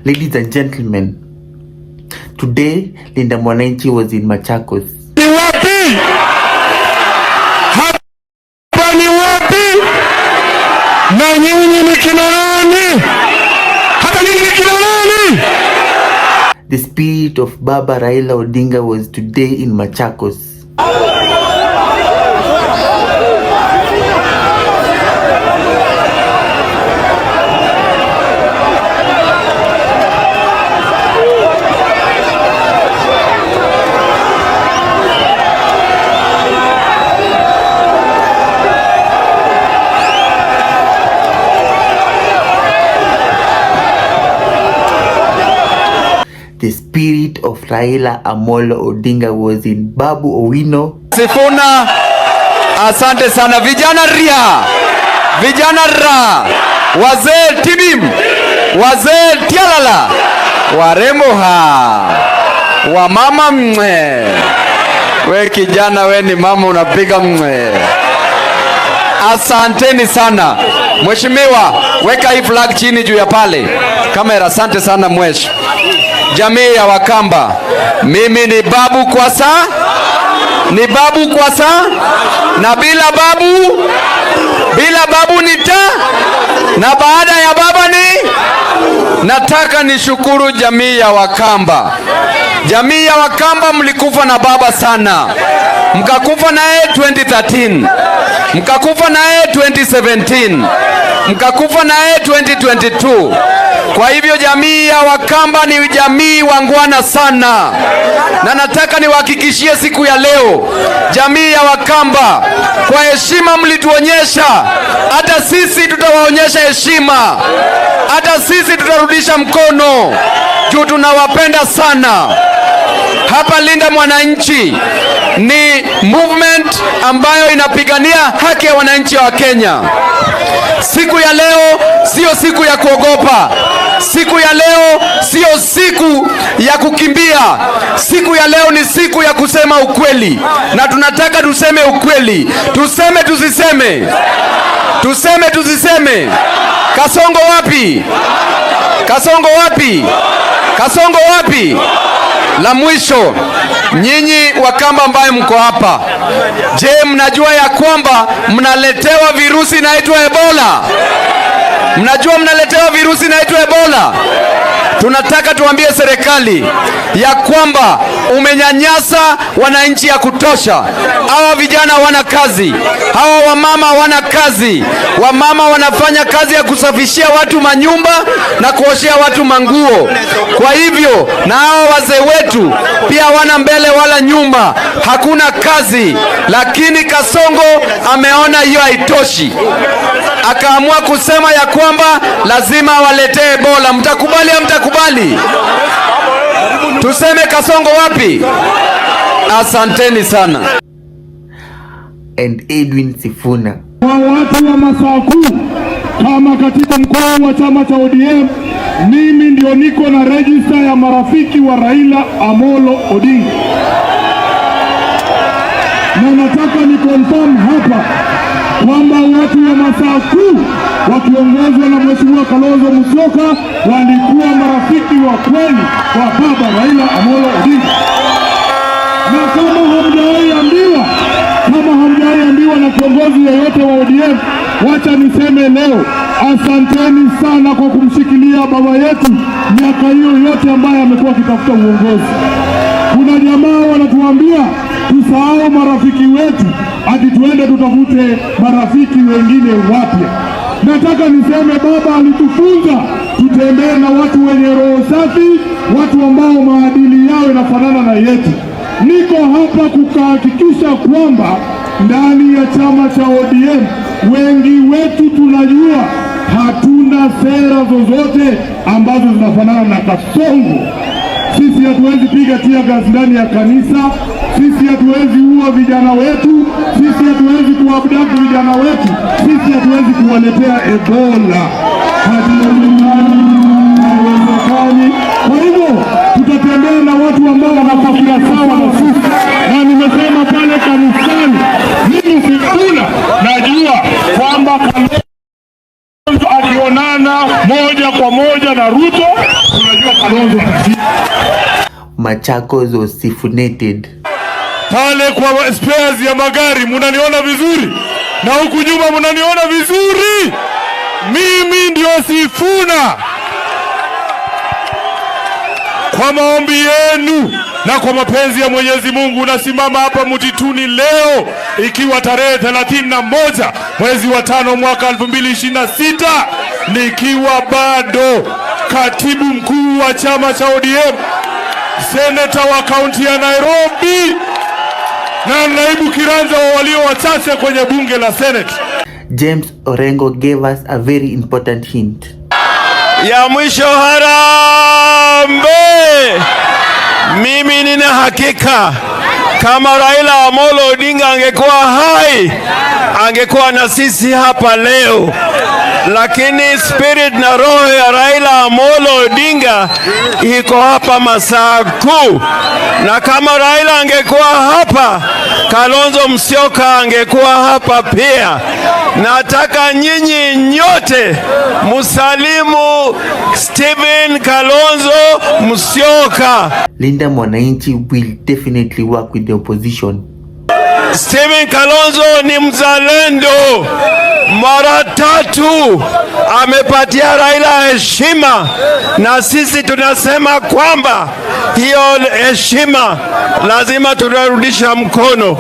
Ladies and gentlemen, today Linda Mwananchi was in Machakos. Ni wapi? Hapa ni wapi? Na nyinyi ni kina nani? Hata nyinyi ni kina nani? The spirit of Baba Raila Odinga was today in Machakos. The spirit of Raila Amolo Odinga was in Babu Owino. Sifuna, asante sana vijana ria, vijana ra, wazee tibim, wazee tialala, warembo wamama mwe. We kijana, we ni mama unapiga mwe. Asanteni sana. Mheshimiwa, weka hii flag chini juu ya pale. Kamera, asante sana mwesh. Jamii ya Wakamba, mimi ni babu kwa saa, ni babu kwa saa, na bila babu ni ta, na baada ya baba ni. Nataka nishukuru jamii ya Wakamba. Jamii ya Wakamba, mlikufa na baba sana. Mkakufa naye 2013, mkakufa naye 2017, mkakufa naye 2022. Kwa hivyo jamii ya Wakamba ni jamii wangwana sana, na nataka niwahakikishie siku ya leo, jamii ya Wakamba, kwa heshima mlituonyesha, hata sisi tutawaonyesha heshima, hata sisi tutarudisha mkono juu tunawapenda sana. Hapa Linda Mwananchi ni movement ambayo inapigania haki ya wananchi wa Kenya. Siku ya leo sio siku ya kuogopa. Siku ya leo sio siku ya kukimbia. Siku ya leo ni siku ya kusema ukweli, na tunataka tuseme ukweli. Tuseme tusiseme? Tuseme tusiseme? Kasongo wapi? Kasongo wapi? Kasongo wapi? La mwisho, nyinyi Wakamba ambaye mko hapa, je, mnajua ya kwamba mnaletewa virusi inaitwa Ebola? Mnajua mnaletewa virusi inaitwa Ebola? Tunataka tuambie serikali ya kwamba umenyanyasa wananchi ya kutosha. Hawa vijana wana kazi, hawa wamama wana kazi. Wamama wanafanya kazi ya kusafishia watu manyumba na kuoshea watu manguo. Kwa hivyo na hawa wazee wetu pia wana mbele wala nyuma, hakuna kazi. Lakini Kasongo ameona hiyo haitoshi, akaamua kusema ya kwamba lazima waletee Ebola. Mtakubali au mtakubali? Tuseme Kasongo wapi? Asanteni sana. And Edwin Sifuna. Kwa watu wa Masaku, kama katika mkoa wa chama cha ODM, mimi ndio niko na register ya marafiki wa Raila Amolo Odinga. Na nataka ni confirm hapa kwamba watu wa Masaku wakiongozwa na Mheshimiwa Kalonzo Musyoka walikuwa marafiki wa kweli wa Baba Raila Amolo Odinga. Na kama hamjaiambiwa na kiongozi yeyote wa ODM, wacha niseme leo, asanteni sana kwa kumshikilia baba yetu miaka hiyo yote ambaye amekuwa akitafuta uongozi. Kuna jamaa wanatuambia tusahau marafiki wetu hadi tuende tutafute marafiki wengine wapya. Nataka niseme baba alitufunza tutembee na watu wenye roho safi, watu ambao maadili yao yanafanana na yetu. Niko hapa kukahakikisha kwamba ndani ya chama cha ODM wengi wetu tunajua hatuna sera zozote ambazo zinafanana na Kasongo. Sisi hatuwezi piga tia gas ndani ya kanisa, sisi hatuwezi ua vijana wetu, sisi hatuwezi kuabduct vijana wetu, sisi hatuwezi kuwaletea Ebola. Haiwezekani. Kwa hivyo tutatembea na watu ambao wanafikiria sawa na sisi. Na nimesema pale kanisani, mimi Sifuna najua kwamba Kalonzo akionana moja kwa moja na Ruto, Machakos was siphonated. Pale kwa spares ya magari munaniona vizuri, na huku nyuma munaniona vizuri. Mimi ndio Sifuna. Kwa maombi yenu na kwa mapenzi ya Mwenyezi Mungu nasimama hapa Mtituni leo, ikiwa tarehe 31 mwezi wa 5 mwaka 2026, nikiwa bado katibu mkuu wa chama cha ODM, seneta wa kaunti ya Nairobi na naibu kiranja wa walio wachache kwenye bunge la Senate. James Orengo gave us a very important hint. Ya mwisho, harambee! Mimi nina hakika kama Raila Amolo Odinga angekuwa hai, angekuwa na sisi hapa leo, lakini spirit na roho ya Raila Amolo Odinga iko hapa Masaku, na kama Raila angekuwa hapa, Kalonzo Musyoka angekuwa hapa pia. Nataka nyinyi nyote musalimu Stephen Kalonzo Musyoka. Linda Mwananchi will definitely work with the opposition. Stephen Kalonzo ni mzalendo. Mara 3 amepatia Raila heshima, na sisi tunasema kwamba hiyo heshima lazima tunarudisha mkono.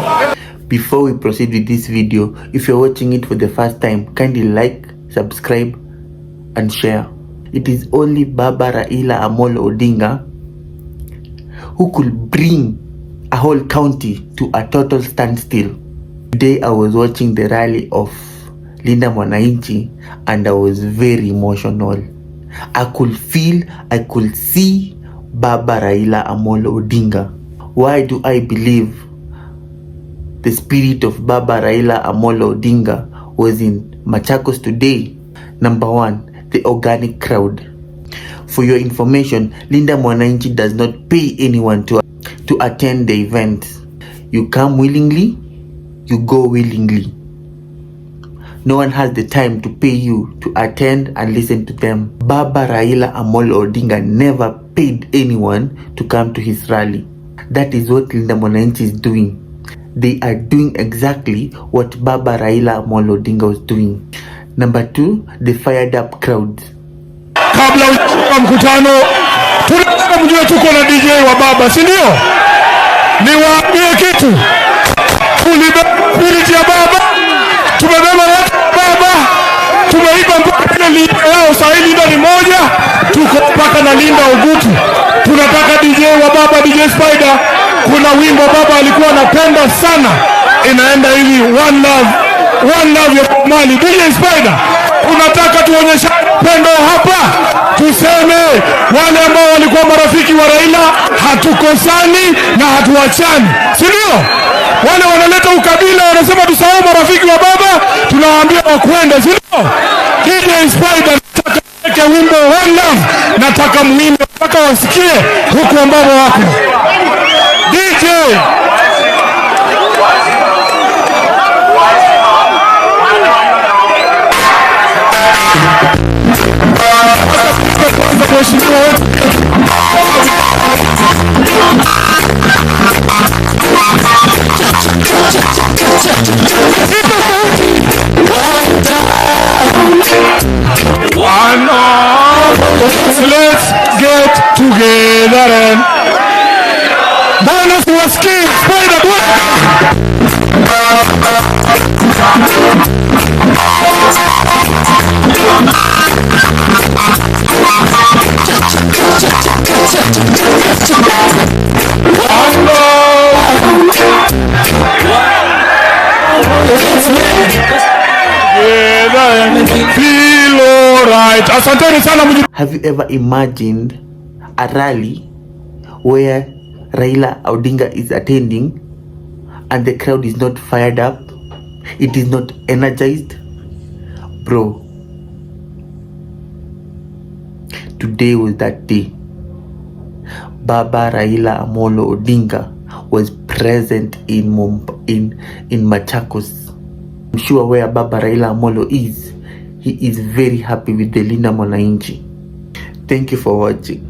Before we proceed with this video, if you're watching it for the first time, kindly like, subscribe and share. It is only Baba Raila Amolo Odinga who could bring a whole county to a total standstill. Today I was watching the rally of Linda Mwananchi and I was very emotional. I could feel, I could see Baba Raila Amolo Odinga. Why do I believe the spirit of Baba Raila Amolo Odinga was in Machakos today? Number 1, the organic crowd. For your information, Linda Mwananchi does not pay anyone to attend the event. You come willingly, you go willingly. No one has the time to pay you to attend and listen to them. Baba Raila Amolo Odinga never paid anyone to come to his rally. That is what Linda Mwananchi is doing. They are doing exactly what Baba Raila Amolo Odinga was doing. Number 2, the fired up crowd. Kabla ya mkutano, tunataka mjue tuko na DJ wa Baba, si ndio? Niwaambie kitu. Tulibeba spirit ya Baba, tumebeba Baba, tumeiba mpaka linda yao. Sasa linda ni moja, tuko mpaka na Linda Ogutu. Tunataka DJ wa Baba, DJ Spider. Kuna wimbo Baba alikuwa anapenda sana, inaenda hivi, one love ya Mali. DJ Spider, tunataka tuonyeshe pendo hapa, tuseme wale ambao walikuwa marafiki wa Raila hatukosani na hatuachani, si ndio? Wale wanaleta ukabila wanasema tusahau marafiki wa Baba, tunawaambia wakwende, si ndio? DJ Spider, nataka weke wimbo one love, nataka muimbe mpaka wasikie huku ambao wako. DJ let's get together and bonus was king. Spider feel alright. Asanteni sana. Have you ever imagined a rally where Raila Odinga is attending and the crowd is not fired up? It is not energized? Bro, today was that day. Baba Raila Amolo Odinga was present in Machakos. I'm sure where Baba Raila Amolo is, he is very happy with the Linda Mwananchi. Thank you for watching.